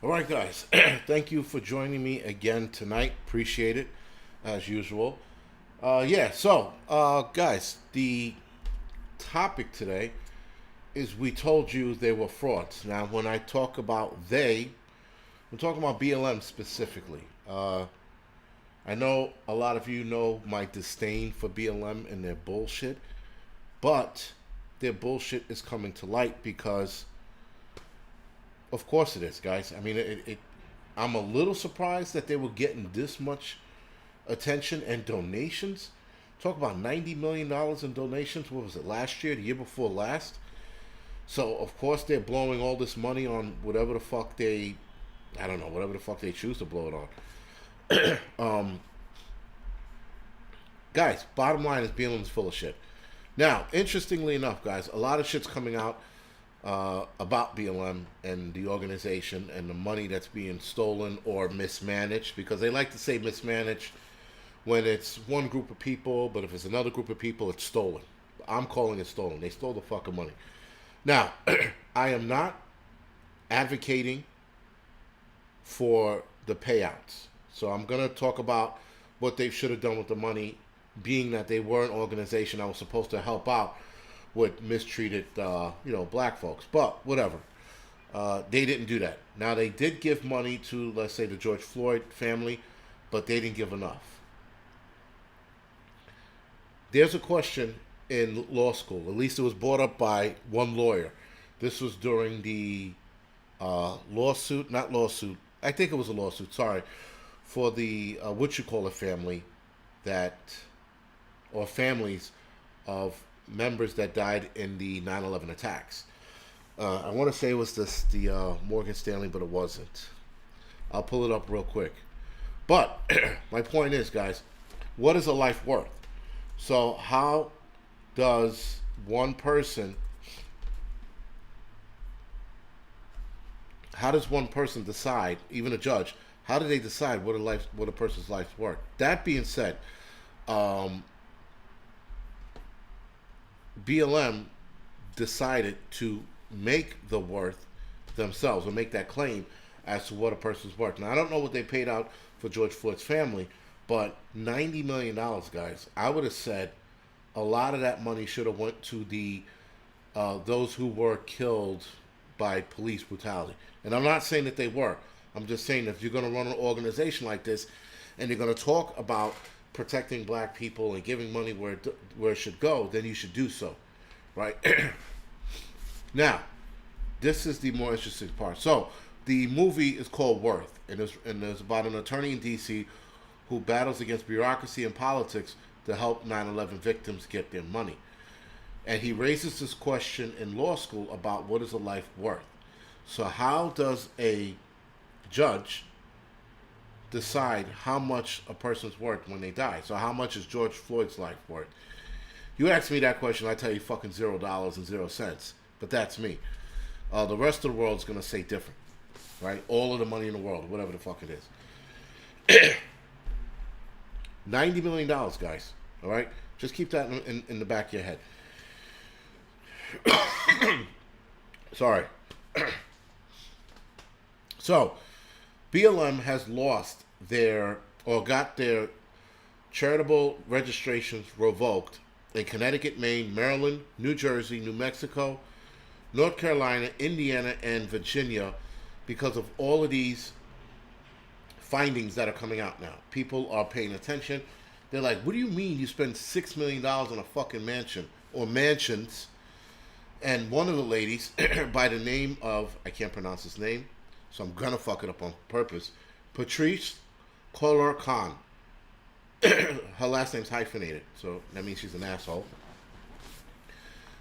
All right, guys. Thank you for joining me again tonight. Appreciate it, as usual. Guys, the topic today is we told you they were frauds. Now, when I talk about they, I'm talking about BLM specifically. I know a lot of you know my disdain for BLM and their bullshit, but their bullshit is coming to light because, of course, it is, guys. I mean, I'm a little surprised that they were getting this much attention and donations. Talk about $90 million in donations. What was it, last year, the year before last? So, of course, they're blowing all this money on whatever the fuck I don't know, whatever the fuck they choose to blow it on. Guys, bottom line is BLM is full of shit. Now, interestingly enough, guys, a lot of shit's coming out about BLM and the organization and the money that's being stolen or mismanaged, because they like to say mismanaged when it's one group of people, but if it's another group of people, it's stolen. I'm calling it stolen. They stole the fucking money. Now, I am not advocating for the payouts. So I'm going to talk about what they should have done with the money, being that they were an organization that was supposed to help out with mistreated, black folks. But whatever. They didn't do that. Now, they did give money to, let's say, the George Floyd family, but they didn't give enough. There's a question in law school. At least it was brought up by one lawyer. This was during the I think it was a lawsuit, sorry, for the, family or families of members that died in the 9/11 attacks. I want to say it was the Morgan Stanley, but it wasn't. I'll pull it up real quick. But my point is, guys, what is a life worth? So how does one person decide, even a judge, how do they decide what a person's life's worth? That being said, BLM decided to make the worth themselves, or make that claim as to what a person's worth. Now, I don't know what they paid out for George Floyd's family, but $90 million, guys, I would have said a lot of that money should have went to the those who were killed by police brutality. And I'm not saying that they were. I'm just saying if you're going to run an organization like this and you're going to talk about protecting black people and giving money where it should go, then you should do so, right? Now, this is the more interesting part. So, the movie is called Worth, and it's about an attorney in D.C. who battles against bureaucracy and politics to help 9/11 victims get their money. And he raises this question in law school about what is a life worth. So how does a judge decide how much a person's worth when they die? So how much is George Floyd's life worth? You ask me that question, I tell you fucking $0.00. But that's me. The rest of the world's going to say different, right? All of the money in the world, whatever the fuck it is. $90 million, guys. All right? Just keep that in the back of your head. Sorry. So, BLM has got their charitable registrations revoked in Connecticut, Maine, Maryland, New Jersey, New Mexico, North Carolina, Indiana, and Virginia because of all of these findings that are coming out now. People are paying attention. They're like, what do you mean you spend $6 million on a fucking mansion or mansions? And one of the ladies, by the name of, I can't pronounce his name, so I'm going to fuck it up on purpose, Patrice Koller Khan. Her last name's hyphenated, so that means she's an asshole.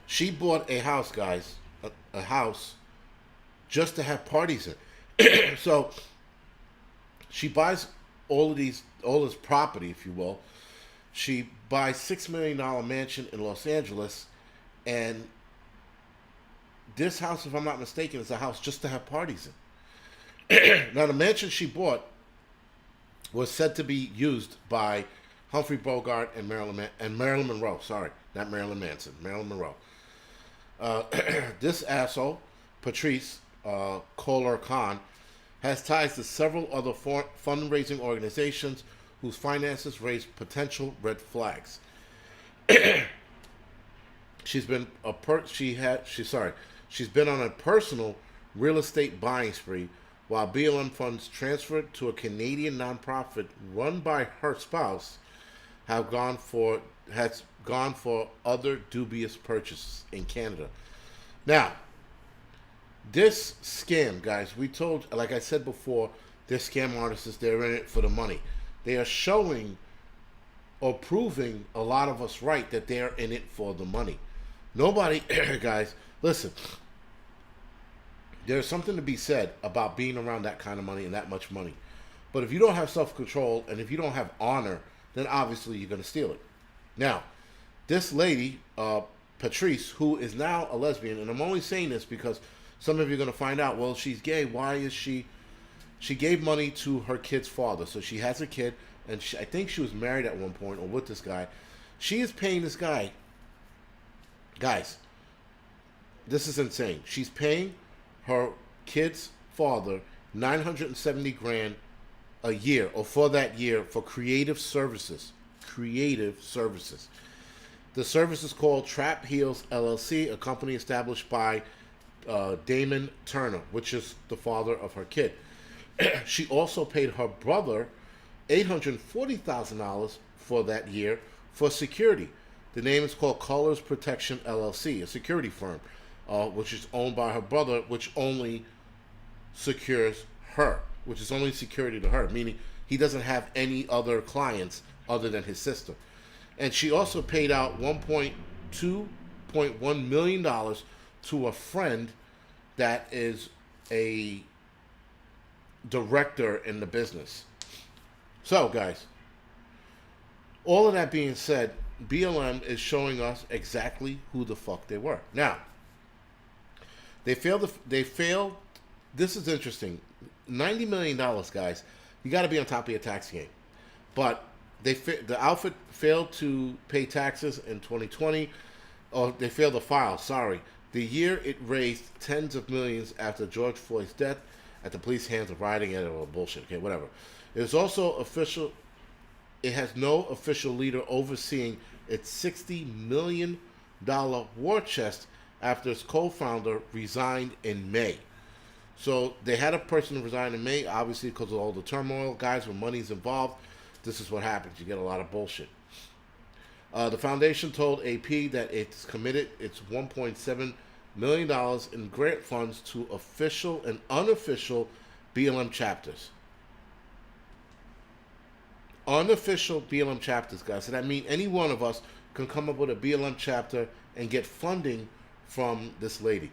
She bought a house, guys, a house just to have parties in. So she buys all this property, if you will. She buys $6 million mansion in Los Angeles, and this house, if I'm not mistaken, is a house just to have parties in. Now, the mansion she bought was said to be used by Humphrey Bogart and Marilyn Monroe. Sorry, not Marilyn Manson, Marilyn Monroe. This asshole, Patrice Koller Khan, has ties to several other fundraising organizations whose finances raise potential red flags. She's been she's been on a personal real estate buying spree, while BLM funds transferred to a Canadian nonprofit run by her spouse has gone for other dubious purchases in Canada. Now, this scam, guys, like I said before, they're scam artists. They're in it for the money. They are showing or proving a lot of us right that they're in it for the money. Nobody, guys, listen. There's something to be said about being around that kind of money and that much money. But if you don't have self-control and if you don't have honor, then obviously you're going to steal it. Now, this lady, Patrice, who is now a lesbian, and I'm only saying this because some of you are going to find out, well, she's gay. Why is she? She gave money to her kid's father. So she has a kid, and I think she was married at one point or with this guy. She is paying this guy. Guys, this is insane. She's paying her kid's father $970,000 a year, or for that year, for creative services. Creative services. The service is called Trap Heels LLC, a company established by Damon Turner, which is the father of her kid. She also paid her brother $840,000 for that year for security. The name is called Colors Protection LLC, a security firm, which is owned by her brother, which only secures her, which is only security to her, meaning he doesn't have any other clients other than his sister. And she also paid out $1.1 million to a friend that is a director in the business. So, guys, all of that being said, BLM is showing us exactly who the fuck they were. Now, they failed. This is interesting. $90 million, guys. You got to be on top of your tax game. But the outfit failed to pay taxes in 2020. Oh, they failed to file. Sorry. The year it raised tens of millions after George Floyd's death at the police hands of rioting at or bullshit. Okay, whatever. It is also official. It has no official leader overseeing its $60 million war chest after its co-founder resigned in May. So they had a person resign in May, obviously because of all the turmoil. Guys, when money's involved, this is what happens. You get a lot of bullshit. The foundation told AP that it's committed its $1.7 million in grant funds to official and unofficial BLM chapters. Unofficial BLM chapters, guys. So that means any one of us can come up with a BLM chapter and get funding from this lady.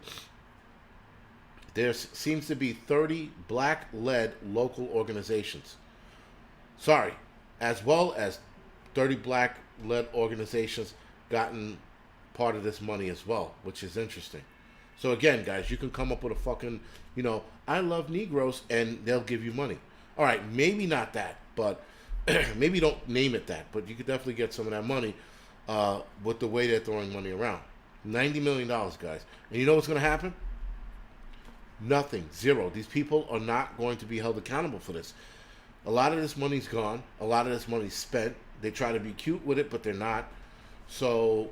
There seems to be 30 black-led local organizations. Sorry, as well as 30 black-led organizations gotten part of this money as well, which is interesting. So again, guys, you can come up with a fucking, I love Negroes, and they'll give you money. All right, maybe not that, but maybe don't name it that, but you could definitely get some of that money with the way they're throwing money around. $90 million, guys. And you know what's going to happen? Nothing. Zero. These people are not going to be held accountable for this. A lot of this money's gone. A lot of this money's spent. They try to be cute with it, but they're not. So,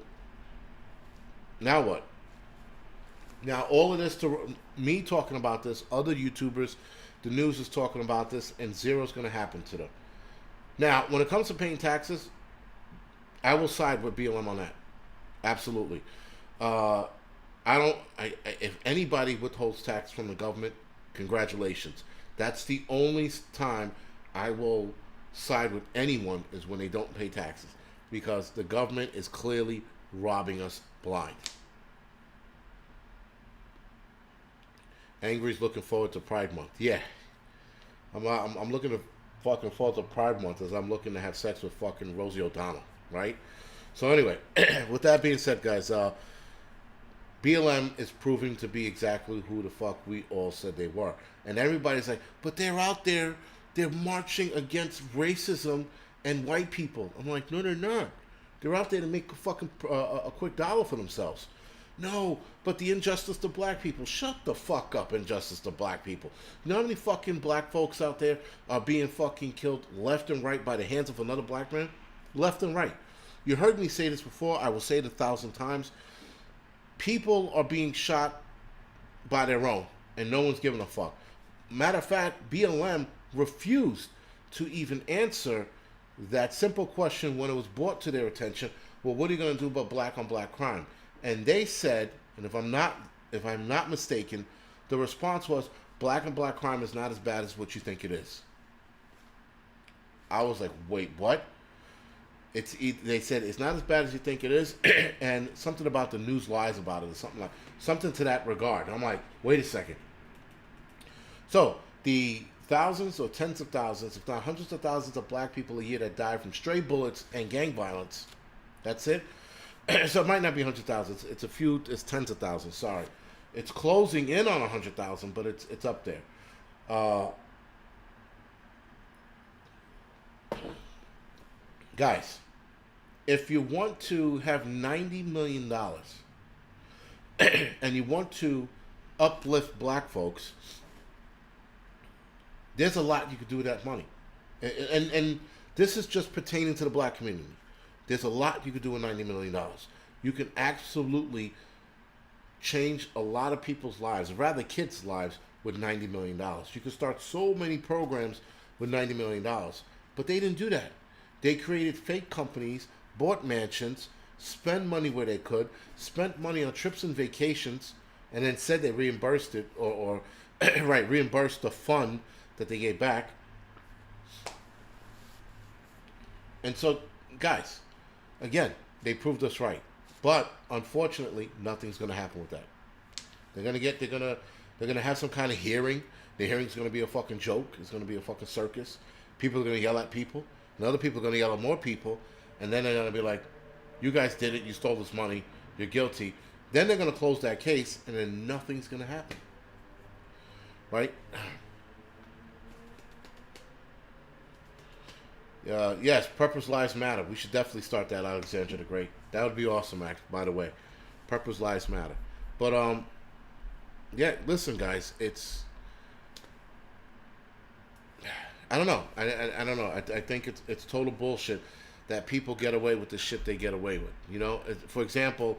now what? Now, all of this, to me talking about this, other YouTubers, the news is talking about this, and zero's going to happen to them. Now, when it comes to paying taxes, I will side with BLM on that. Absolutely. If anybody withholds tax from the government, congratulations. That's the only time I will side with anyone is when they don't pay taxes, because the government is clearly robbing us blind. Angry's looking forward to Pride Month. Yeah. I'm looking to fucking forward to Pride Month as I'm looking to have sex with fucking Rosie O'Donnell, right? So anyway, with that being said, guys, BLM is proving to be exactly who the fuck we all said they were. And everybody's like, but they're out there, they're marching against racism and white people. I'm like, no, they're not. They're out there to make a fucking a quick dollar for themselves. No, but the injustice to black people. Shut the fuck up, injustice to black people. You know how many fucking black folks out there are being fucking killed left and right by the hands of another black man? Left and right. You heard me say this before. I will say it 1,000 times. People are being shot by their own, and no one's giving a fuck. Matter of fact, BLM refused to even answer that simple question when it was brought to their attention. Well, what are you going to do about black on black crime? And they said, and if I'm not mistaken, the response was, black on black crime is not as bad as what you think it is. I was like, wait, what? They said it's not as bad as you think it is, and something about the news lies about it, or something to that regard. And I'm like, wait a second. So the thousands or tens of thousands, if not hundreds of thousands of black people a year that die from stray bullets and gang violence, that's it. So it might not be 100,000. It's a few. It's tens of thousands. Sorry, it's closing in on 100,000, but it's up there. Guys, if you want to have $90 million and you want to uplift black folks, there's a lot you could do with that money. And this is just pertaining to the black community. There's a lot you could do with $90 million. You can absolutely change a lot of people's lives, or rather kids' lives, with $90 million. You could start so many programs with $90 million. But they didn't do that. They created fake companies, bought mansions, spent money where they could, spent money on trips and vacations, and then said they reimbursed it, or right, reimbursed the fund that they gave back. And so, guys, again, they proved us right. But unfortunately, nothing's going to happen with that. They're gonna have some kind of hearing. The hearing's going to be a fucking joke. It's going to be a fucking circus. People are going to yell at people. And other people are going to yell at more people. And then they're going to be like, you guys did it. You stole this money. You're guilty. Then they're going to close that case, and then nothing's going to happen. Right? Yes, Purpose Lives Matter. We should definitely start that, Alexandra the Great. That would be awesome, by the way. Purpose Lives Matter. But, yeah, listen, guys, it's... I don't know. I don't know. I think it's total bullshit that people get away with the shit they get away with. You know, for example,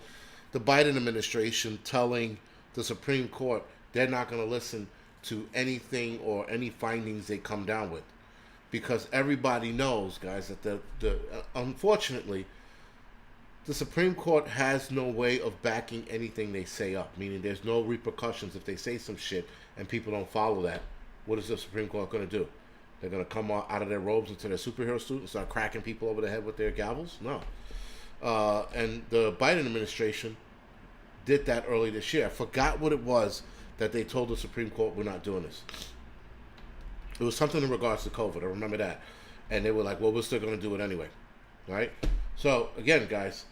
the Biden administration telling the Supreme Court they're not going to listen to anything or any findings they come down with, because everybody knows, guys, that unfortunately the Supreme Court has no way of backing anything they say up. Meaning, there's no repercussions if they say some shit and people don't follow that. What is the Supreme Court going to do? They're going to come out of their robes into their superhero suit and start cracking people over the head with their gavels? No. And the Biden administration did that early this year. I forgot what it was that they told the Supreme Court, we're not doing this. It was something in regards to COVID. I remember that. And they were like, well, we're still going to do it anyway. Right? So, again, guys,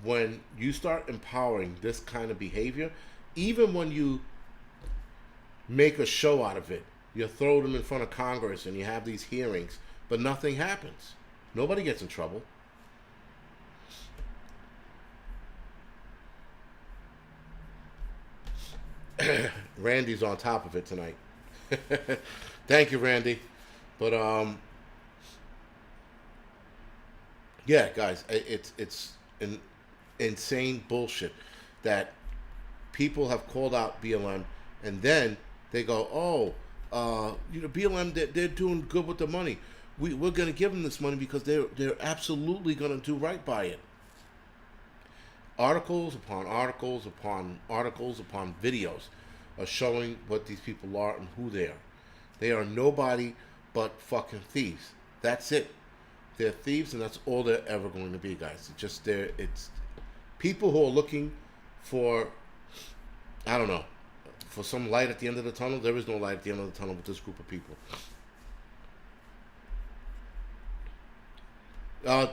when you start empowering this kind of behavior, even when you make a show out of it, you throw them in front of Congress and you have these hearings, but nothing happens. Nobody gets in trouble. Randy's on top of it tonight. Thank you, Randy. But yeah, guys, it's an insane bullshit that people have called out BLM, and then they go, oh, BLM, they're doing good with the money. We're going to give them this money because they're absolutely going to do right by it. Articles upon articles upon articles upon videos are showing what these people are and who they are. They are nobody but fucking thieves. That's it. They're thieves, and that's all they're ever going to be, guys. It's people who are looking for, I don't know, for some light at the end of the tunnel. There is no light at the end of the tunnel with this group of people.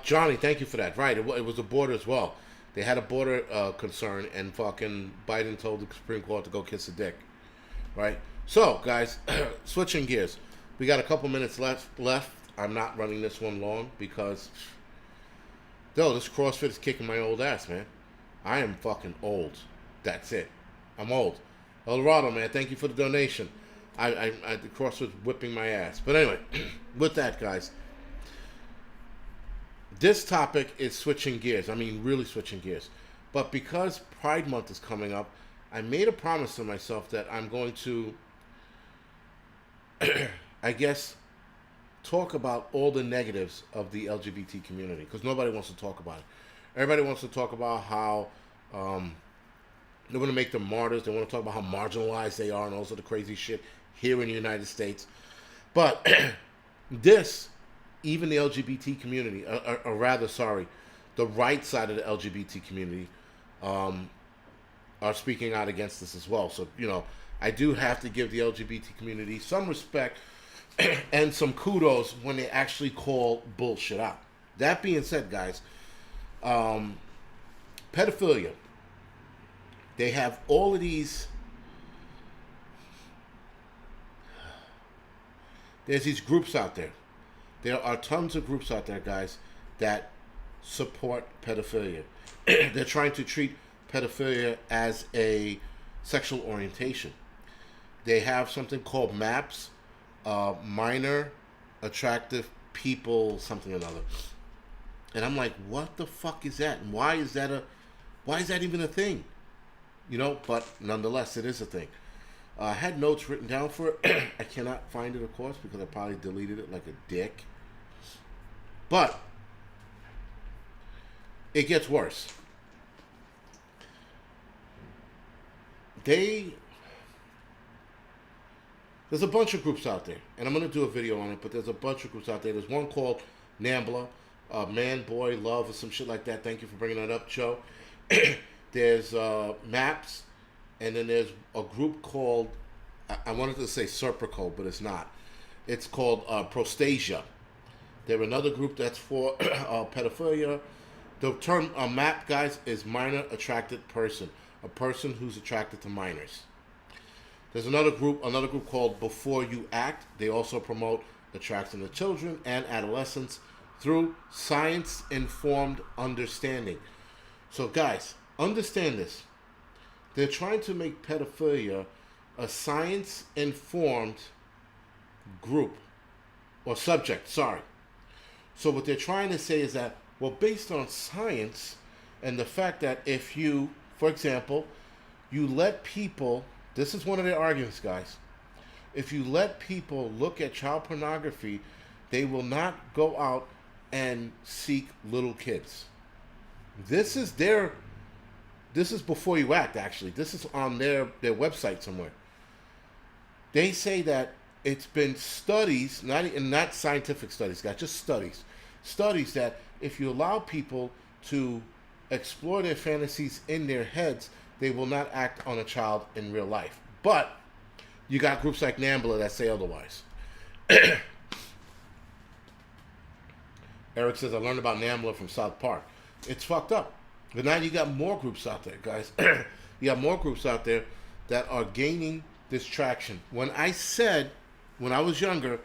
Johnny, thank you for that. Right, it was a border as well. They had a border concern, and fucking Biden told the Supreme Court to go kiss a dick. Right? So, guys, switching gears. We got a couple minutes left. I'm not running this one long because, this CrossFit is kicking my old ass, man. I am fucking old. That's it. I'm old. Eldorado, man, thank you for the donation. The cross was whipping my ass. But anyway, with that, guys, this topic is switching gears. I mean, really switching gears. But because Pride Month is coming up, I made a promise to myself that I'm going to, I guess, talk about all the negatives of the LGBT community, because nobody wants to talk about it. Everybody wants to talk about how they want to make them martyrs. They want to talk about how marginalized they are and all sorts of crazy shit here in the United States. But this, even the LGBT community, or rather, sorry, the right side of the LGBT community, are speaking out against this as well. So, I do have to give the LGBT community some respect and some kudos when they actually call bullshit out. That being said, guys, pedophilia. They have all of these. There's these groups out there. There are tons of groups out there, guys, that support pedophilia. They're trying to treat pedophilia as a sexual orientation. They have something called MAPS, minor attractive people, something or another. And I'm like, what the fuck is that? And why is that even a thing? But nonetheless, it is a thing. I had notes written down for it. I cannot find it, of course, because I probably deleted it like a dick. But it gets worse. There's a bunch of groups out there, and I'm going to do a video on it, but there's a bunch of groups out there. There's one called NAMBLA, Man, Boy, Love, or some shit like that. Thank you for bringing that up, Joe. There's MAPS, and then there's a group called, I wanted to say Serpico, but it's not. It's called Prostasia. There's another group that's for pedophilia. The term MAP, guys, is minor attracted person, a person who's attracted to minors. There's another group called Before You Act. They also promote attraction to children and adolescents through science-informed understanding. So, guys, understand this. They're trying to make pedophilia a science-informed group or subject, sorry. So what they're trying to say is that, well, based on science and the fact that if you, for example, you let people, this is one of their arguments, guys. If you let people look at child pornography, they will not go out and seek little kids. This is Before You Act, actually. This is on their website somewhere. They say that it's been studies, not scientific studies, guys, just studies. Studies that if you allow people to explore their fantasies in their heads, they will not act on a child in real life. But you got groups like NAMBLA that say otherwise. Eric says, I learned about NAMBLA from South Park. It's fucked up. But now you got more groups out there, guys. You got more groups out there that are gaining this traction. When I said, when I was younger,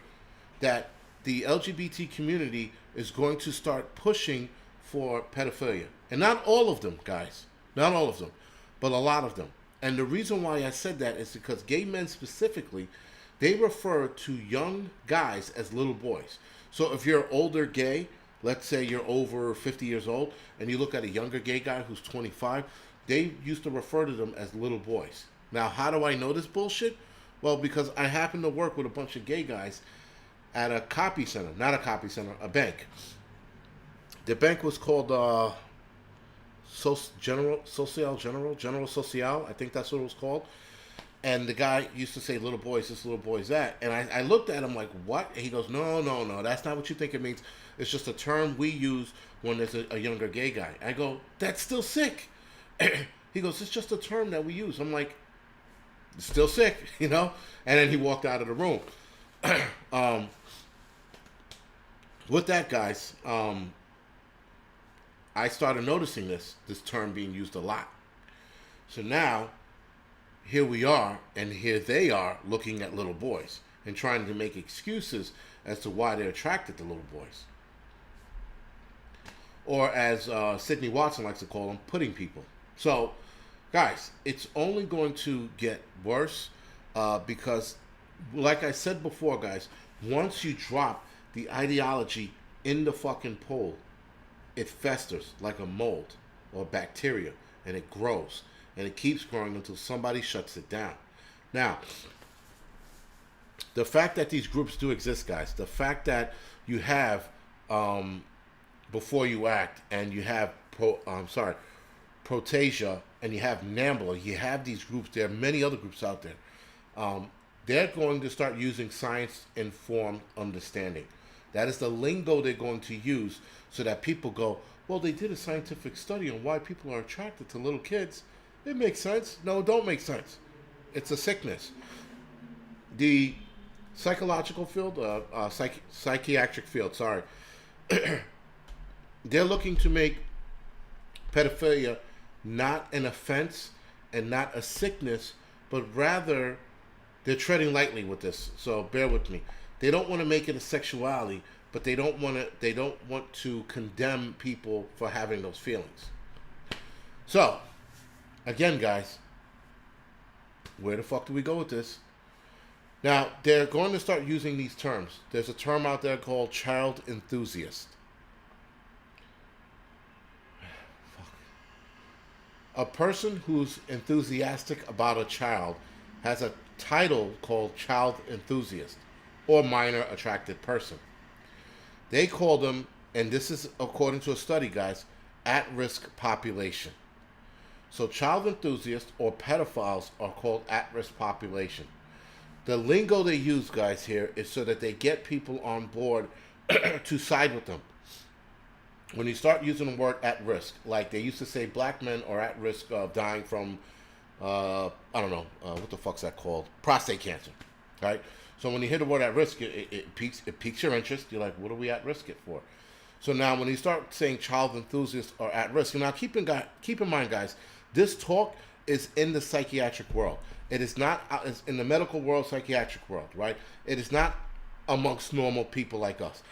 that the LGBT community is going to start pushing for pedophilia. And not all of them, guys. Not all of them. But a lot of them. And the reason why I said that is because gay men specifically, they refer to young guys as little boys. So if you're older gay, let's say you're over 50 years old, and you look at a younger gay guy who's 25, they used to refer to them as little boys. Now, how do I know this bullshit? Well, because I happen to work with a bunch of gay guys at a copy center. Not a copy center, a bank. The bank was called General Social, I think that's what it was called. And the guy used to say, little boys this, little boys that. And I looked at him like, what? And he goes, no, that's not what you think it means. It's just a term we use when there's a younger gay guy. I go, that's still sick. He goes, it's just a term that we use. I'm like, still sick, And then he walked out of the room. With that, guys, I started noticing this term being used a lot. So now, here we are, and here they are looking at little boys and trying to make excuses as to why they're attracted to little boys. Or as Sidney Watson likes to call them, pudding people. So, guys, it's only going to get worse because, like I said before, guys, once you drop the ideology in the fucking pool, it festers like a mold or bacteria and it grows and it keeps growing until somebody shuts it down. Now, the fact that these groups do exist, guys, the fact that you have Before You Act and you have Protasia and you have NAMBLA, you have these groups. There are many other groups out there. They're going to start using science-informed understanding. That is the lingo they're going to use so that people go, well, they did a scientific study on why people are attracted to little kids. It makes sense. No, it don't make sense. It's a sickness. The psychological field, psychiatric field, sorry, they're looking to make pedophilia not an offense and not a sickness, but rather they're treading lightly with this. So bear with me. They don't want to make it a sexuality, but they don't want to condemn people for having those feelings. So, again, guys, where the fuck do we go with this? Now, they're going to start using these terms. There's a term out there called child enthusiast. A person who's enthusiastic about a child has a title called child enthusiast or minor attracted person. They call them, and this is according to a study, guys, at-risk population. So child enthusiasts or pedophiles are called at-risk population. The lingo they use, guys, here is so that they get people on board to side with them. When you start using the word at risk, like they used to say black men are at risk of dying from, I don't know, what the fuck's that called? Prostate cancer, right? So when you hear the word at risk, it piques your interest. You're like, what are we at risk it for? So now when you start saying child enthusiasts are at risk, now keep in mind, guys, this talk is in the psychiatric world. It is not it's in the medical world, psychiatric world, right? It is not amongst normal people like us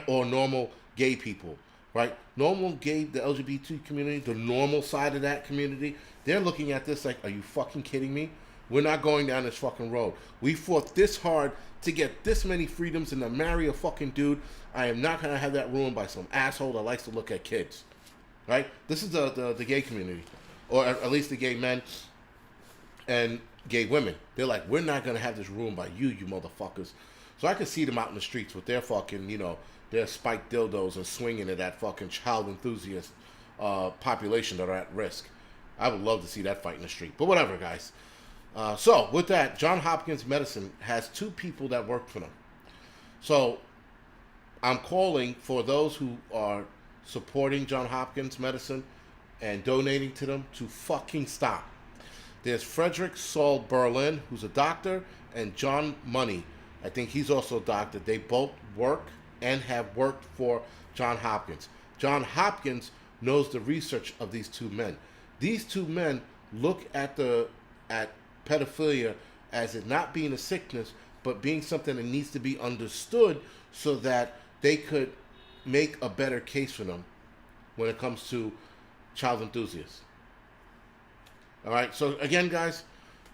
or normal gay people, right? Normal gay, the LGBT community, the normal side of that community, they're looking at this like, are you fucking kidding me? We're not going down this fucking road. We fought this hard to get this many freedoms and to marry a fucking dude. I am not going to have that ruined by some asshole that likes to look at kids, right? This is the gay community, or at least the gay men and gay women. They're like, we're not going to have this ruined by you motherfuckers. So I can see them out in the streets with their fucking, their spiked dildos and swinging at that fucking child enthusiast population that are at risk. I would love to see that fight in the street. But whatever, guys. So with that, Johns Hopkins Medicine has 2 people that work for them. So I'm calling for those who are supporting Johns Hopkins Medicine and donating to them to fucking stop. There's Frederick Saul Berlin, who's a doctor, and John Money. I think he's also a doctor. They both work and have worked for Johns Hopkins. Johns Hopkins knows the research of these 2 men. These 2 men look at pedophilia as it not being a sickness, but being something that needs to be understood so that they could make a better case for them when it comes to child enthusiasts. All right. So again, guys,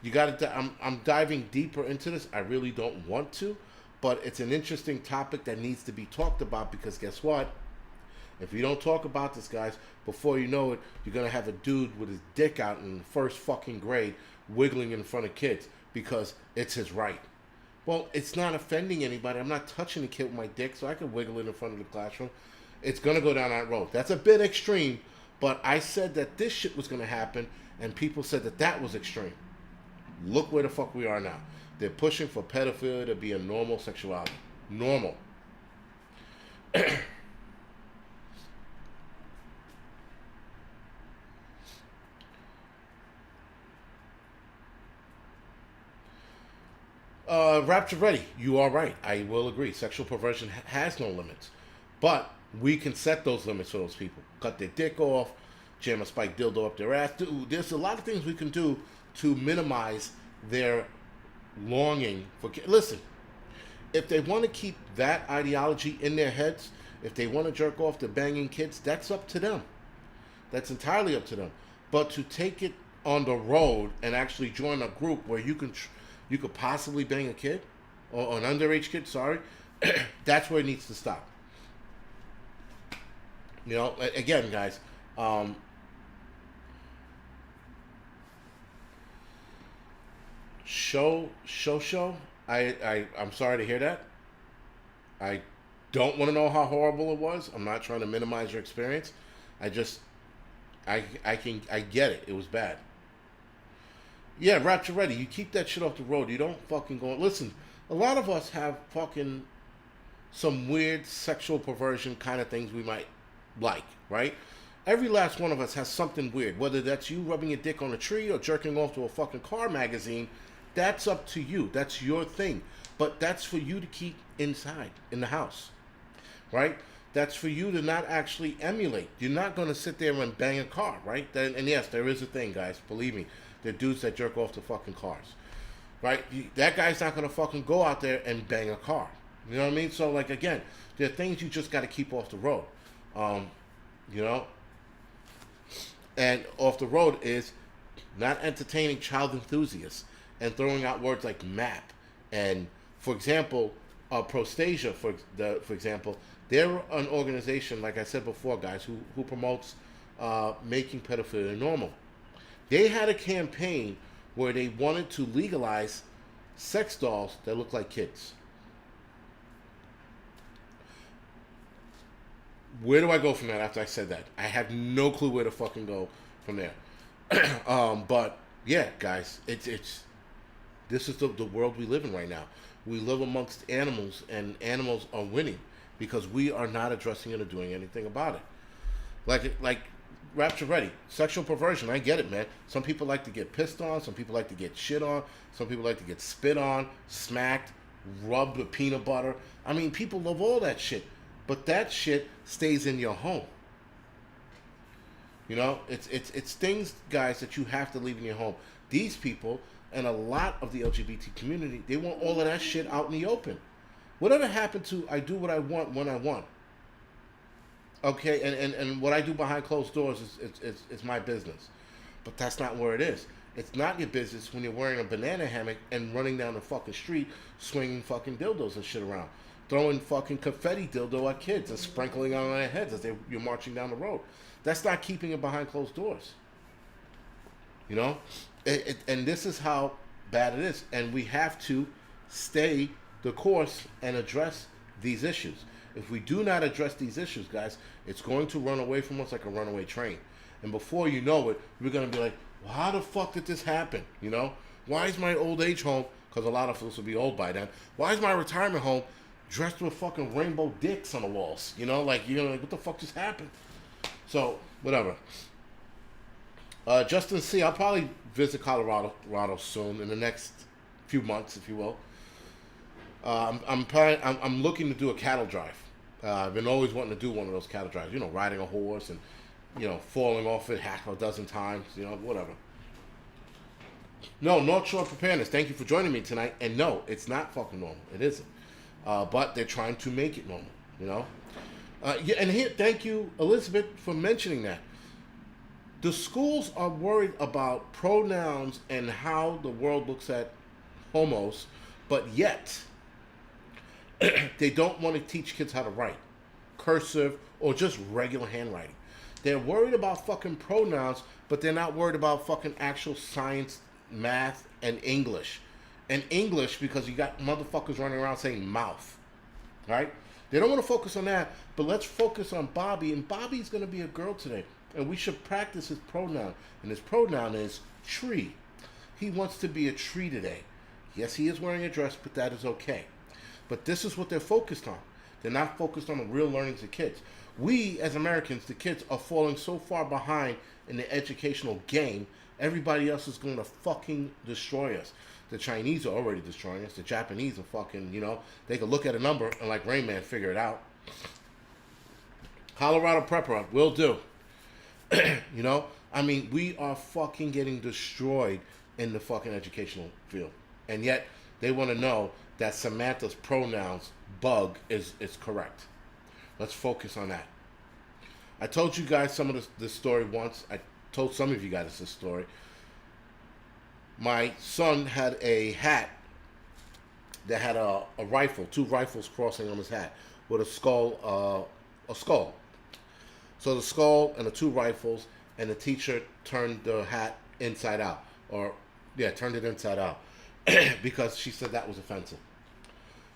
you got to. I'm diving deeper into this. I really don't want to, but it's an interesting topic that needs to be talked about because guess what? If you don't talk about this, guys, before you know it, you're gonna have a dude with his dick out in the first fucking grade, wiggling in front of kids because it's his right. Well, it's not offending anybody. I'm not touching a kid with my dick, so I can wiggle it in front of the classroom. It's gonna go down that road. That's a bit extreme, but I said that this shit was gonna happen, and people said that that was extreme. Look where the fuck we are now. They're pushing for pedophilia to be a normal sexuality. Normal. Rapture Ready, you are right. I will agree. Sexual perversion has no limits. But we can set those limits for those people. Cut their dick off, jam a spiked dildo up their ass. Dude, there's a lot of things we can do to minimize their longing for kids. Listen, if they want to keep that ideology in their heads, if they want to jerk off to banging kids, that's up to them. That's entirely up to them. But to take it on the road and actually join a group where you could possibly bang a kid or an underage kid, sorry, that's where it needs to stop. You know, again, guys, um, show. I'm sorry to hear that. I don't want to know how horrible it was. I'm not trying to minimize your experience. I just, I get it. It was bad. Yeah, Rapture Ready. You keep that shit off the road. You don't fucking go. Listen, a lot of us have fucking some weird sexual perversion kind of things we might like, right? Every last one of us has something weird. Whether that's you rubbing your dick on a tree or jerking off to a fucking car magazine, that's up to you. That's your thing. But that's for you to keep inside, in the house, right? That's for you to not actually emulate. You're not going to sit there and bang a car, right? And yes, there is a thing, guys. Believe me. There are dudes that jerk off to fucking cars, right? That guy's not going to fucking go out there and bang a car. You know what I mean? So, like, again, there are things you just got to keep off the road. Um, you know? And off the road is not entertaining child enthusiasts and throwing out words like map and, for example, Prostasia, for example, they're an organization, like I said before, guys, who promotes making pedophilia normal. They had a campaign where they wanted to legalize sex dolls that look like kids. Where do I go from that after I said that? I have no clue where to fucking go from there. But yeah, guys, it's this is the world we live in right now. We live amongst animals, and animals are winning because we are not addressing it or doing anything about it. Like Rapture Ready, sexual perversion. I get it, man. Some people like to get pissed on. Some people like to get shit on. Some people like to get spit on, smacked, rubbed with peanut butter. I mean, people love all that shit. But that shit stays in your home. You know, it's things, guys, that you have to leave in your home. These people and a lot of the LGBT community, they want all of that shit out in the open. Whatever happened to I do what I want when I want. Okay, and what I do behind closed doors is my business. But that's not where it is. It's not your business when you're wearing a banana hammock and running down the fucking street swinging fucking dildos and shit around. Throwing fucking confetti dildo at kids and sprinkling on their heads as you're marching down the road. That's not keeping it behind closed doors. You know? And this is how bad it is. And we have to stay the course and address these issues. If we do not address these issues, guys, it's going to run away from us like a runaway train. And before you know it, we're going to be like, well, how the fuck did this happen? You know? Why is my old age home, because a lot of us will be old by then, why is my retirement home dressed with fucking rainbow dicks on the walls? You know, like, you know, like, what the fuck just happened? So, whatever. Justin C., I'll probably visit Colorado soon, in the next few months, if you will. I'm looking to do a cattle drive. I've been always wanting to do one of those cattle drives. You know, riding a horse and, you know, falling off it half a dozen times. You know, whatever. No, North Shore Preparedness. Thank you for joining me tonight. And no, it's not fucking normal. It isn't. But they're trying to make it normal. You know. Yeah, and here, thank you, Elizabeth, for mentioning that. The schools are worried about pronouns and how the world looks at homos, but yet they don't want to teach kids how to write cursive or just regular handwriting. They're worried about fucking pronouns, but they're not worried about fucking actual science, math, and English. And English, because you got motherfuckers running around saying mouth, right? They don't want to focus on that, but let's focus on Bobby. And Bobby's going to be a girl today. And we should practice his pronoun. And his pronoun is tree. He wants to be a tree today. Yes, he is wearing a dress, but that is okay. But this is what they're focused on. They're not focused on the real learnings of kids. We, as Americans, the kids, are falling so far behind in the educational game, everybody else is going to fucking destroy us. The Chinese are already destroying us. The Japanese are fucking, you know, they can look at a number and like Rain Man figure it out. Colorado Prepper, will do. You know, I mean, we are fucking getting destroyed in the fucking educational field. And yet, they want to know that Samantha's pronouns bug is correct. Let's focus on that. I told you guys some of this story once. I told some of you guys this story. My son had a hat that had a rifle, two rifles crossing on his hat with a skull. So the skull and the two rifles, and the teacher turned the hat inside out, or yeah, turned it inside out because she said that was offensive.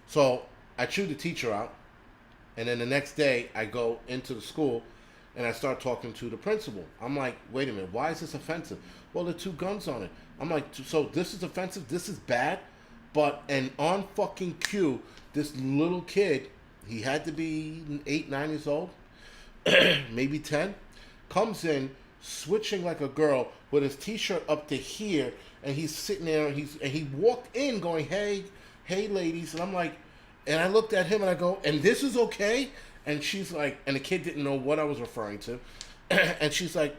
So I chewed the teacher out, and then the next day I go into the school and I start talking to the principal. I'm like, wait a minute, why is this offensive? Well, there are two guns on it. I'm like, so this is offensive? This is bad? But, and on fucking cue, this little kid, he had to be 8, 9 years old, maybe 10, comes in switching like a girl with his t-shirt up to here, and he's sitting there, and he walked in going, hey ladies, and I'm like, and I looked at him and I go, and this is okay? And she's like, and the kid didn't know what I was referring to, and she's like,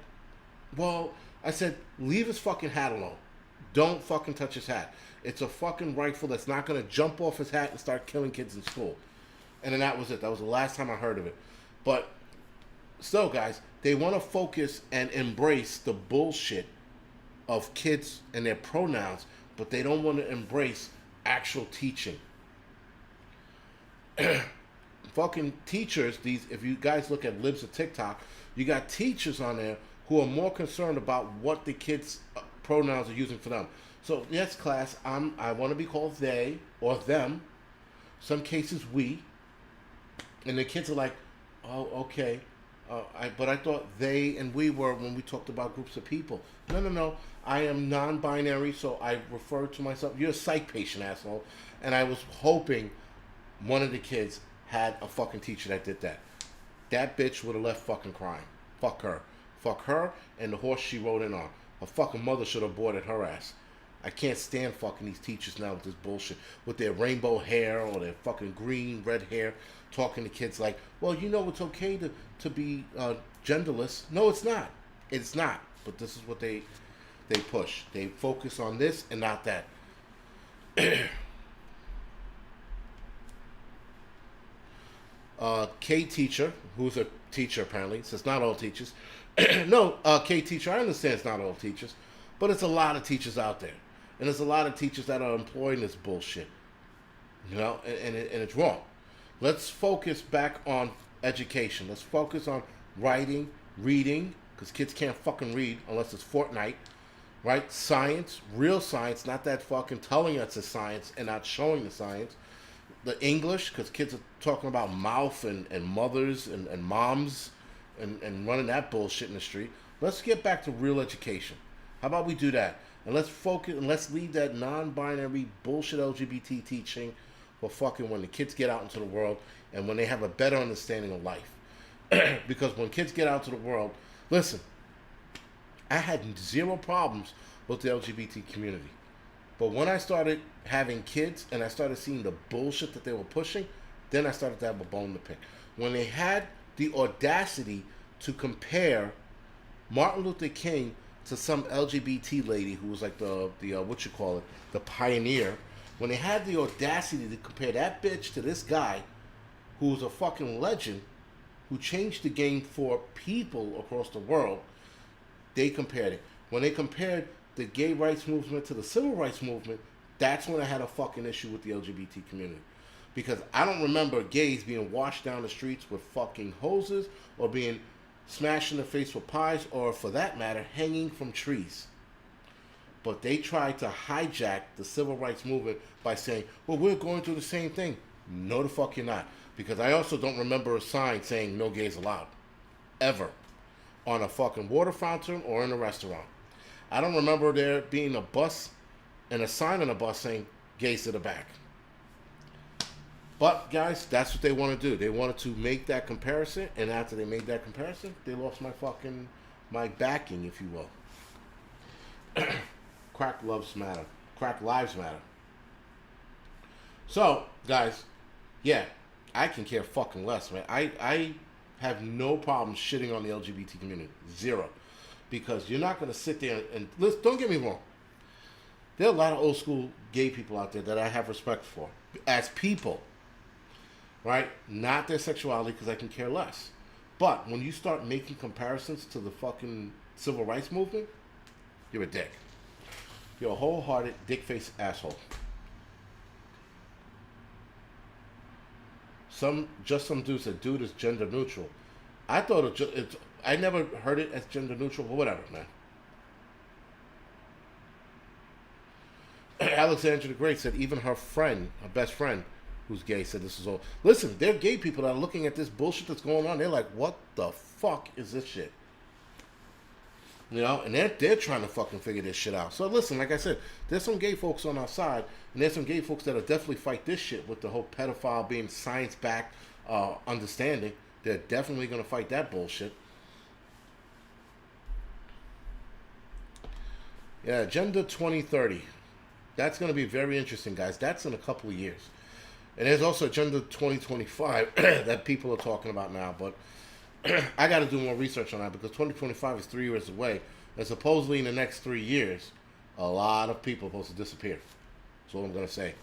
well, I said, leave his fucking hat alone. Don't fucking touch his hat. It's a fucking rifle that's not going to jump off his hat and start killing kids in school. And then that was it. That was the last time I heard of it. But still, guys, they want to focus and embrace the bullshit of kids and their pronouns, but they don't want to embrace actual teaching. Fucking teachers, if you guys look at libs of TikTok, you got teachers on there who are more concerned about what the kids' pronouns are using for them. So, yes, class, I want to be called they or them. Some cases, we. And the kids are like, oh, okay. But I thought they and we were when we talked about groups of people. No. I am non-binary, so I refer to myself. You're a psych patient, asshole. And I was hoping one of the kids had a fucking teacher that did that. That bitch would have left fucking crying. Fuck her. Fuck her and the horse she rode in on. Her fucking mother should have aborted her ass. I can't stand fucking these teachers now with this bullshit. With their rainbow hair or their fucking green, red hair. Talking to kids like, well, you know, it's okay to be genderless. No, it's not. It's not. But this is what they push. They focus on this and not that. K teacher, who's a teacher apparently, says not all teachers. No, K teacher, I understand it's not all teachers, but it's a lot of teachers out there. And there's a lot of teachers that are employing this bullshit. You know, and it's wrong. Let's focus back on education. Let's focus on writing, reading, because kids can't fucking read unless it's Fortnite, right? Science, real science, not that fucking telling us it's science and not showing the science. The English, because kids are talking about mouth and mothers and moms and running that bullshit in the street. Let's get back to real education. How about we do that? And let's focus and let's leave that non-binary bullshit LGBT teaching for fucking when the kids get out into the world and when they have a better understanding of life. Because when kids get out to the world, listen, I had zero problems with the LGBT community. But when I started having kids and I started seeing the bullshit that they were pushing, then I started to have a bone to pick. When they had the audacity to compare Martin Luther King to some LGBT lady who was like the pioneer, when they had the audacity to compare that bitch to this guy who was a fucking legend, who changed the game for people across the world, they compared it. When they compared the gay rights movement to the civil rights movement, that's when I had a fucking issue with the LGBT community. Because I don't remember gays being washed down the streets with fucking hoses or being smashed in the face with pies or, for that matter, hanging from trees. But they tried to hijack the civil rights movement by saying, well, we're going through the same thing. No, the fuck you're not. Because I also don't remember a sign saying no gays allowed. Ever. On a fucking water fountain or in a restaurant. I don't remember there being a bus and a sign on a bus saying gays to the back. But, guys, that's what they want to do. They wanted to make that comparison, and after they made that comparison, they lost my backing, if you will. Crack lives matter. Crack lives matter. So, guys, yeah, I can care fucking less, man. I have no problem shitting on the LGBT community. Zero. Because you're not going to sit there and listen, don't get me wrong. There are a lot of old school gay people out there that I have respect for. As people. Right? Not their sexuality, because I can care less. But when you start making comparisons to the fucking civil rights movement, you're a dick. You're a wholehearted dick-faced asshole. Some dude said, dude is gender neutral. I thought I never heard it as gender neutral, but whatever, man. Alexandra the Great said even her best friend, who's gay, said this is all. Listen, they're gay people that are looking at this bullshit that's going on. They're like, what the fuck is this shit? You know, and they're trying to fucking figure this shit out. So listen, like I said, there's some gay folks on our side, and there's some gay folks that'll definitely fight this shit with the whole pedophile being science-backed understanding. They're definitely going to fight that bullshit. Yeah, Agenda 2030. That's going to be very interesting, guys. That's in a couple of years. And there's also Agenda 2025 that people are talking about now, but I got to do more research on that because 2025 is 3 years away. And supposedly in the next 3 years, a lot of people are supposed to disappear. That's all I'm going to say.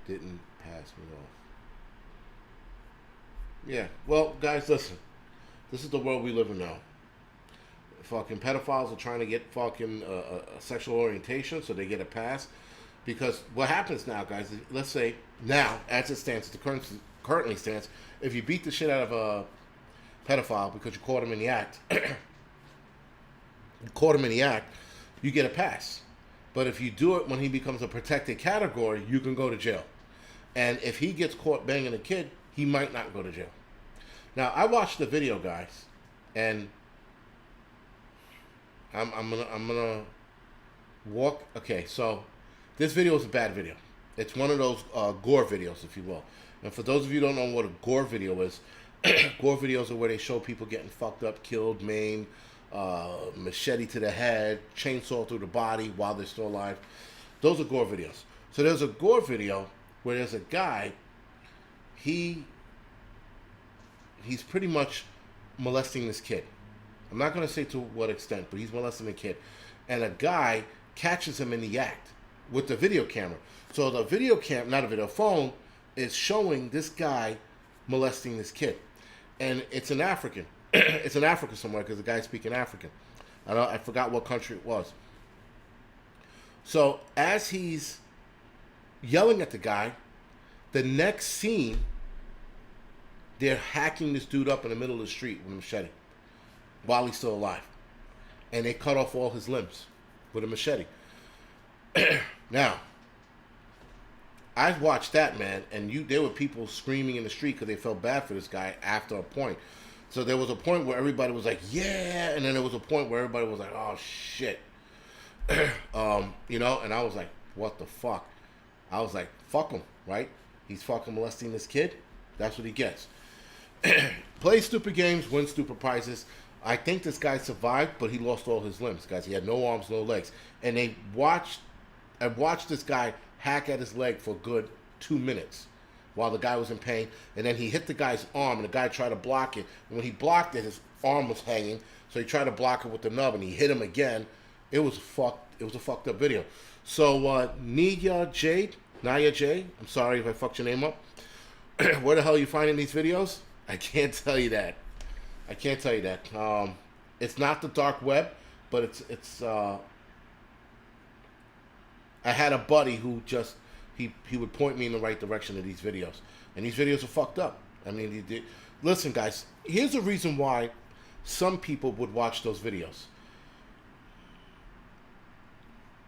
Didn't pass me off. Yeah, well, guys, listen. This is the world we live in now. Fucking pedophiles are trying to get fucking a sexual orientation so they get a pass. Because what happens now, guys, is, let's say now, as it stands, currently stands, if you beat the shit out of a pedophile because you caught him in the act, you get a pass. But if you do it when he becomes a protected category, you can go to jail. And if he gets caught banging a kid, he might not go to jail. Now, I watched the video, guys, and I'm gonna walk. Okay, so this video is a bad video. It's one of those gore videos, if you will. And for those of you who don't know what a gore video is, gore videos are where they show people getting fucked up, killed, maimed, machete to the head, chainsaw through the body while they're still alive. Those are gore videos. So there's a gore video where there's a guy, he's pretty much molesting this kid. I'm not going to say to what extent, but he's molesting the kid. And a guy catches him in the act with the video camera. So the phone is showing this guy molesting this kid. And it's an African. It's in Africa somewhere because the guy's speaking African. I forgot what country it was. So as he's yelling at the guy, the next scene, they're hacking this dude up in the middle of the street with a machete while he's still alive. And they cut off all his limbs with a machete. Now, I watched that, man, and there were people screaming in the street because they felt bad for this guy after a point. So there was a point where everybody was like, yeah, and then there was a point where everybody was like, oh, shit. You know, and I was like, what the fuck? I was like, fuck him, right? He's fucking molesting this kid. That's what he gets. Play stupid games, win stupid prizes. I think this guy survived, but he lost all his limbs, guys. He had no arms, no legs. And I watched this guy hack at his leg for a good 2 minutes while the guy was in pain. And then he hit the guy's arm, and the guy tried to block it. And when he blocked it, his arm was hanging. So he tried to block it with the nub, and he hit him again. It was a fucked up video. So Naya J, I'm sorry if I fucked your name up. Where the hell are you finding these videos? I can't tell you that. It's not the dark web, but it's. I had a buddy who just he would point me in the right direction of these videos, and these videos are fucked up. I mean, listen, guys. Here's the reason why some people would watch those videos.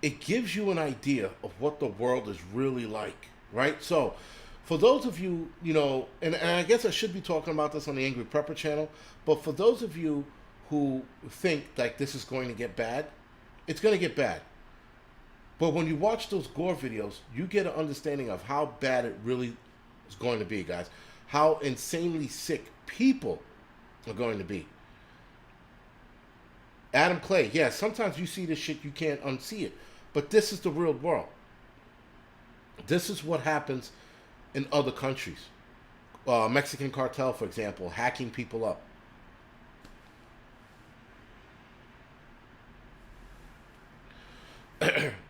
It gives you an idea of what the world is really like, right? So, for those of you, you know, and I guess I should be talking about this on the Angry Prepper channel, but for those of you who think like this is going to get bad, it's going to get bad. But when you watch those gore videos, you get an understanding of how bad it really is going to be, guys. How insanely sick people are going to be. Adam Clay, yeah, sometimes you see this shit, you can't unsee it. But this is the real world. This is what happens in other countries. Mexican cartel, for example, hacking people up.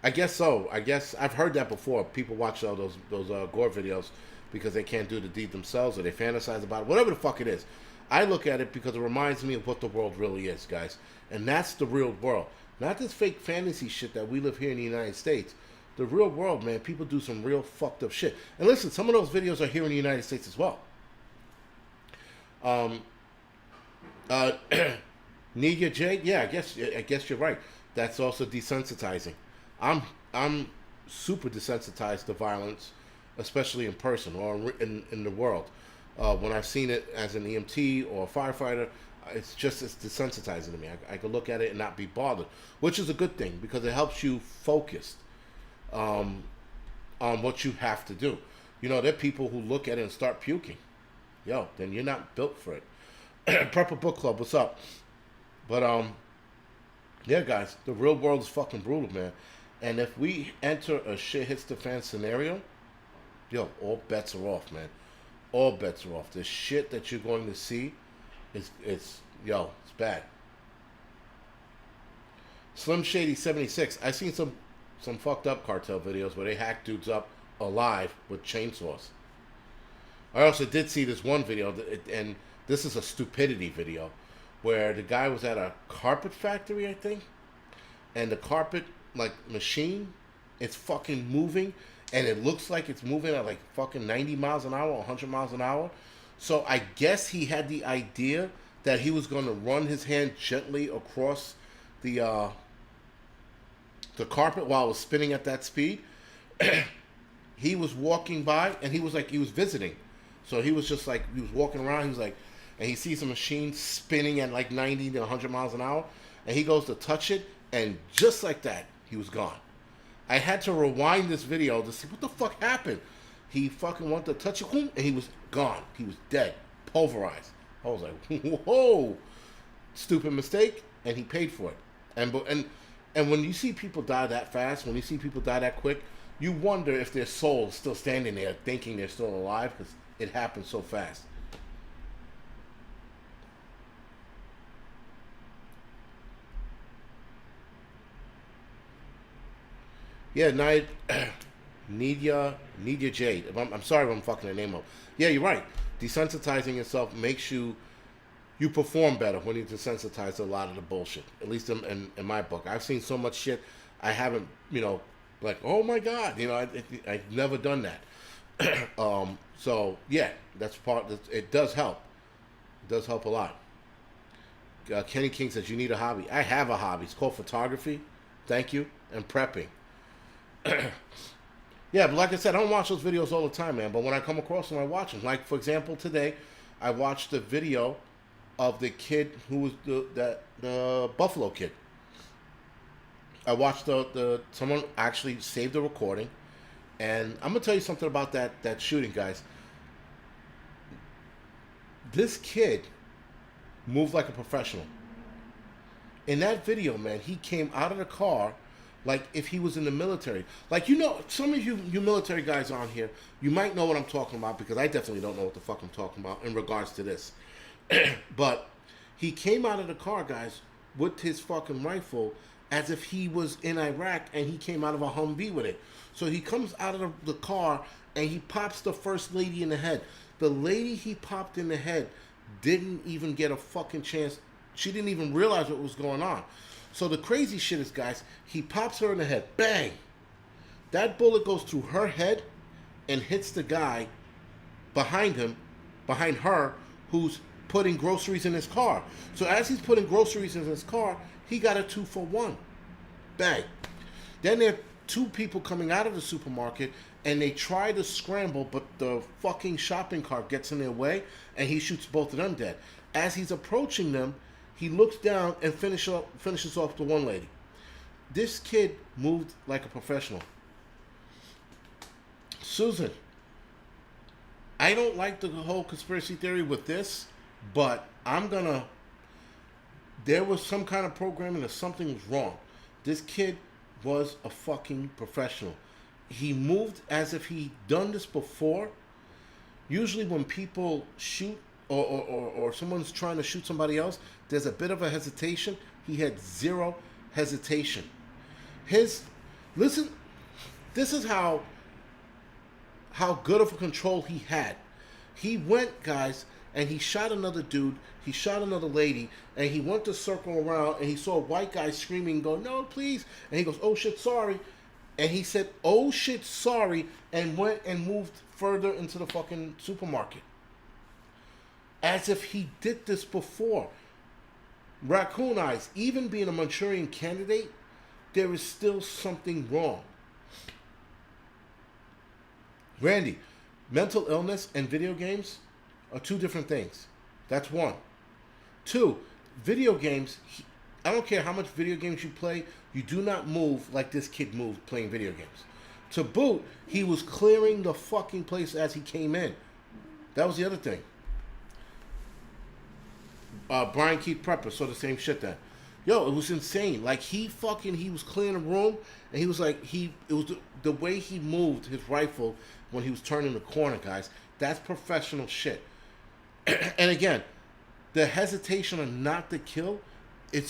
I guess so. I guess I've heard that before. People watch all those gore videos because they can't do the deed themselves or they fantasize about it. Whatever the fuck it is. I look at it because it reminds me of what the world really is, guys. And that's the real world. Not this fake fantasy shit that we live here in the United States. The real world, man, people do some real fucked up shit. And listen, some of those videos are here in the United States as well. Uh, Nidia J, yeah, I guess you're right. That's also desensitizing. I'm super desensitized to violence, especially in person or in the world. When I've seen it as an EMT or a firefighter, it's desensitizing to me. I can look at it and not be bothered, which is a good thing because it helps you focus on what you have to do. You know, there are people who look at it and start puking. Yo, then you're not built for it. Prepper Book Club, what's up? But yeah, guys, the real world is fucking brutal, man. And if we enter a shit hits the fan scenario, yo, all bets are off, man. All bets are off. The shit that you're going to see it's bad. Slim Shady 76. I seen some fucked up cartel videos where they hack dudes up alive with chainsaws. I also did see this one video, and this is a stupidity video, where the guy was at a carpet factory, I think, and the carpet like machine, it's fucking moving, and it looks like it's moving at like fucking 90 miles an hour, 100 miles an hour. So I guess he had the idea that he was going to run his hand gently across the carpet while it was spinning at that speed. He was walking by, and he was visiting. So he was just like, he was walking around, he was like, and he sees a machine spinning at like 90 to 100 miles an hour, and he goes to touch it, and just like that, he was gone. I had to rewind this video to see what the fuck happened. He fucking wanted to touch it, and he was gone. He was dead, pulverized. I was like, whoa, stupid mistake, and he paid for it. And when you see people die that fast, when you see people die that quick, you wonder if their soul is still standing there thinking they're still alive because it happened so fast. Yeah, Nidia Jade. I'm sorry if I'm fucking her name up. Yeah, you're right. Desensitizing yourself makes you perform better when you desensitize to a lot of the bullshit. At least in my book, I've seen so much shit I haven't, like, oh my god, I've never done that. So yeah, that's it does help. It does help a lot. Kenny King says you need a hobby. I have a hobby. It's called photography. Thank you. And prepping. Yeah, but like I said, I don't watch those videos all the time, man. But when I come across them, I watch them. Like, for example, today, I watched the video of the kid who was the Buffalo kid. I watched someone actually saved the recording, and I'm gonna tell you something about that shooting, guys. This kid moved like a professional. In that video, man, he came out of the car like if he was in the military. Like, some of you military guys on here, you might know what I'm talking about because I definitely don't know what the fuck I'm talking about in regards to this. But he came out of the car, guys, with his fucking rifle as if he was in Iraq and he came out of a Humvee with it. So he comes out of the car and he pops the first lady in the head. The lady he popped in the head didn't even get a fucking chance. She didn't even realize what was going on. So the crazy shit is, guys, he pops her in the head. Bang! That bullet goes through her head and hits the guy behind her, who's putting groceries in his car. So as he's putting groceries in his car, he got a 2-for-1. Bang. Then there are two people coming out of the supermarket, and they try to scramble, but the fucking shopping cart gets in their way, and he shoots both of them dead. As he's approaching them, he looks down and finishes off the one lady. This kid moved like a professional. Susan, I don't like the whole conspiracy theory with this, but there was some kind of programming or something was wrong. This kid was a fucking professional. He moved as if he'd done this before. Usually when people shoot or someone's trying to shoot somebody else, there's a bit of a hesitation. He had zero hesitation. Listen, this is how good of a control he had. He went, guys, and he shot another dude. He shot another lady, and he went to circle around, and he saw a white guy screaming, "Go, no, please!" And he goes, "Oh shit, sorry," and he said, "Oh shit, sorry," and went and moved further into the fucking supermarket, as if he did this before. Raccoon Eyes, even being a Manchurian candidate, there is still something wrong. Randy, mental illness and video games are two different things. That's one. Two, video games, I don't care how much video games you play, you do not move like this kid moved playing video games. To boot, he was clearing the fucking place as he came in. That was the other thing. Brian Keith Prepper saw the same shit then. Yo, it was insane. Like, he was clearing the room, and he was like, it was the way he moved his rifle when he was turning the corner, guys. That's professional shit. And again, the hesitation of not to kill, it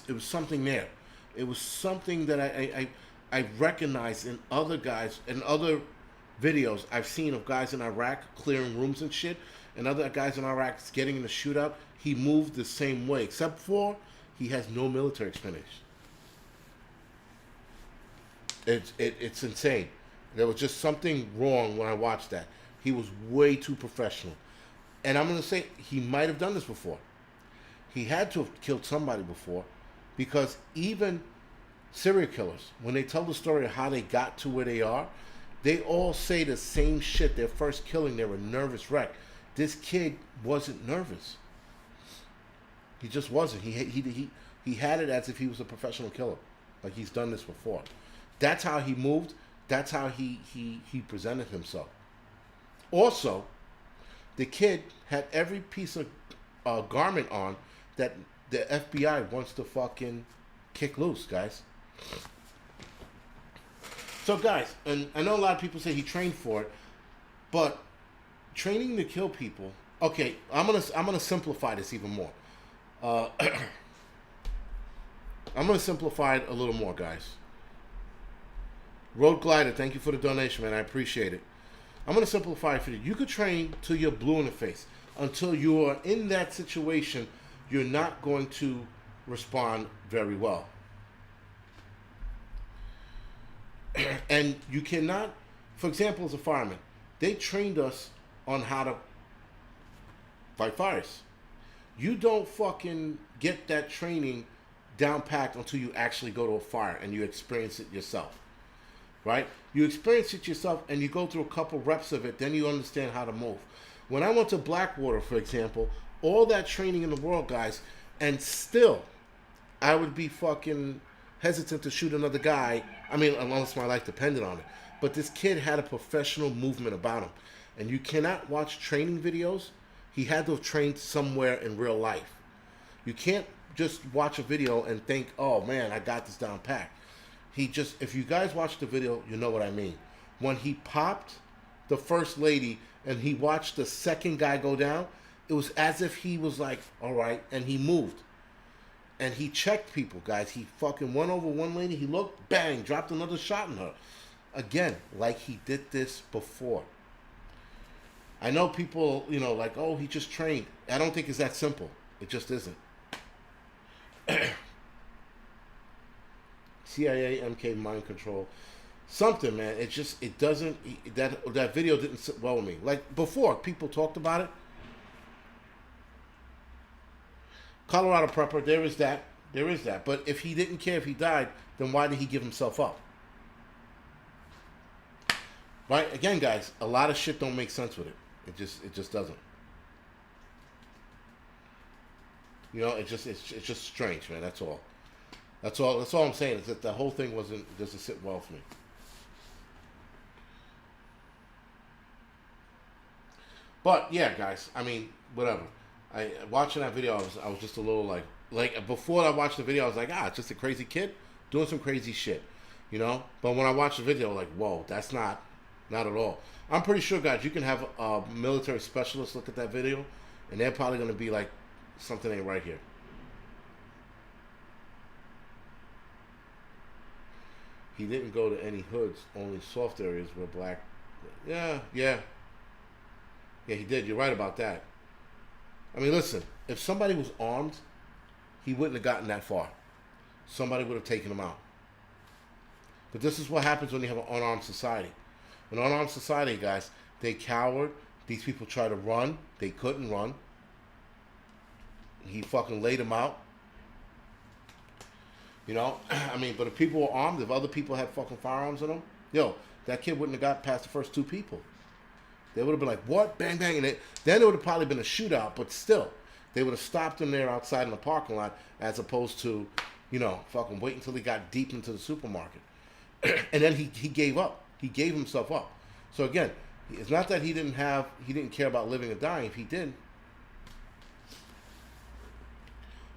was something there. It was something that I recognized in other guys, in other videos I've seen of guys in Iraq clearing rooms and shit, and other guys in Iraq getting in the shootout. He moved the same way, except for he has no military experience. It's insane. There was just something wrong when I watched that. He was way too professional. And I'm going to say he might have done this before. He had to have killed somebody before, because even serial killers, when they tell the story of how they got to where they are, they all say the same shit. Their first killing, they were a nervous wreck. This kid wasn't nervous. He just wasn't. He had it as if he was a professional killer. Like, he's done this before. That's how he moved. That's how he presented himself. Also, the kid had every piece of garment on that the FBI wants to fucking kick loose, guys. So, guys, and I know a lot of people say he trained for it, but training to kill people. Okay, I'm gonna simplify this even more. I'm gonna simplify it a little more, guys. Road Glider, thank you for the donation, man. I appreciate it. I'm gonna simplify it for you. You could train till you're blue in the face. Until you are in that situation, you're not going to respond very well. And you cannot, for example, as a fireman, they trained us on how to fight fires. You don't fucking get that training down packed until you actually go to a fire and you experience it yourself, right? You experience it yourself and you go through a couple reps of it, then you understand how to move. When I went to Blackwater, for example, all that training in the world, guys, and still I would be fucking hesitant to shoot another guy. I mean, unless my life depended on it. But this kid had a professional movement about him. And you cannot watch training videos. He had to have trained somewhere in real life. You can't just watch a video and think, oh man, I got this down packed. If you guys watch the video, you know what I mean. When he popped the first lady and he watched the second guy go down, it was as if he was like, all right, and he moved. And he checked people, guys. He fucking went over one lady, he looked, bang, dropped another shot in her. Again, like he did this before. I know people, like, oh, he just trained. I don't think it's that simple. It just isn't. CIA, MK, mind control. Something, man. It doesn't, that video didn't sit well with me. Like, before, people talked about it. Colorado Prepper, there is that. But if he didn't care if he died, then why did he give himself up? Right? Again, guys, a lot of shit don't make sense with it. It just doesn't. It's just strange, man. That's all. That's all I'm saying is that the whole thing doesn't sit well for me. But yeah, guys, I mean, whatever. Watching that video, I was just a little like before I watched the video, I was like, it's just a crazy kid doing some crazy shit, But when I watched the video, like, whoa, that's not at all. I'm pretty sure, guys, you can have a military specialist look at that video, and they're probably going to be like, something ain't right here. He didn't go to any hoods, only soft areas where black. Yeah, he did. You're right about that. I mean, listen, if somebody was armed, he wouldn't have gotten that far. Somebody would have taken him out. But this is what happens when you have an unarmed society. An unarmed society, guys, they cowered. These people tried to run. They couldn't run. He fucking laid them out. You know? I mean, but if people were armed, if other people had fucking firearms on them, that kid wouldn't have got past the first two people. They would have been like, what? Bang, bang. And then it would have probably been a shootout, but still, they would have stopped him there outside in the parking lot as opposed to, fucking wait until he got deep into the supermarket. And then he gave up. He gave himself up. So again, it's not that he didn't care about living or dying. If he did,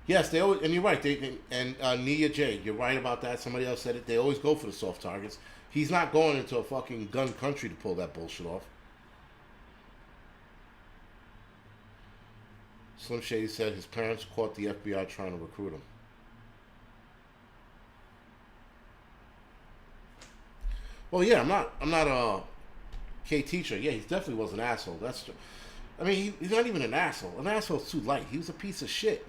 yes, they always, and you're right. Nia J, you're right about that. Somebody else said it. They always go for the soft targets. He's not going into a fucking gun country to pull that bullshit off. Slim Shady said his parents caught the FBI trying to recruit him. Well, yeah, I'm not a K teacher. Yeah, he definitely was an asshole. That's true. I mean, he's not even an asshole. An asshole's too light. He was a piece of shit,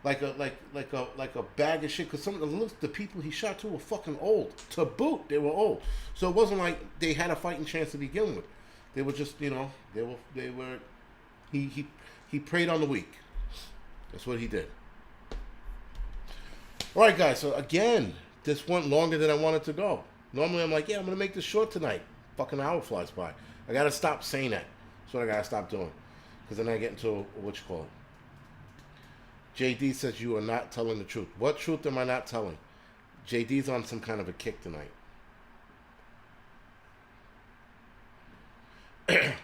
like a bag of shit. Because some of the people he shot to were fucking old. To boot, they were old. So it wasn't like they had a fighting chance to begin with. They were just, they were. He preyed on the weak. That's what he did. All right, guys. So again, this went longer than I wanted to go. Normally, I'm like, I'm going to make this short tonight. Fucking hour flies by. I got to stop saying that. That's what I got to stop doing. Because then I get into, JD says you are not telling the truth. What truth am I not telling? JD's on some kind of a kick tonight.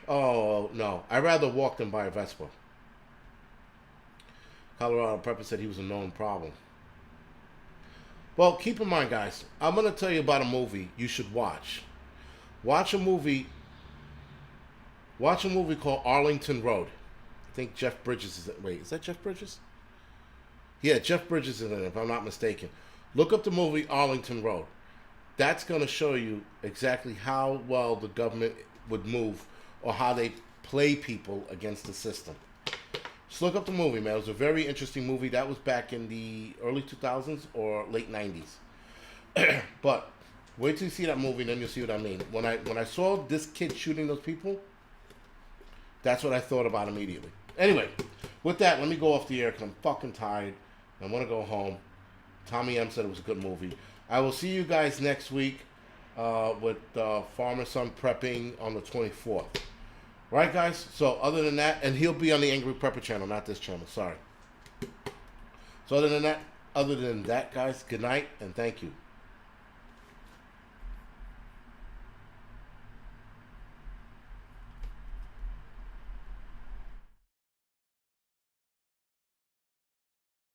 Oh, no. I'd rather walk than buy a Vespa. Colorado Prepper said he was a known problem. Well, keep in mind, guys, I'm going to tell you about a movie you should watch. Watch a movie called Arlington Road. I think Jeff Bridges is it. Wait, is that Jeff Bridges? Yeah, Jeff Bridges is in it, if I'm not mistaken. Look up the movie Arlington Road. That's going to show you exactly how well the government would move or how they play people against the system. Just look up the movie, man. It was a very interesting movie. That was back in the early 2000s or late 90s. But wait till you see that movie, and then you'll see what I mean. When I saw this kid shooting those people, that's what I thought about immediately. Anyway, with that, let me go off the air because I'm fucking tired. I want to go home. Tommy M said it was a good movie. I will see you guys next week with Farmer Son Prepping on the 24th. Right, guys? So, other than that, and he'll be on the Angry Prepper channel, not this channel. Sorry. So, other than that, guys, good night and thank you.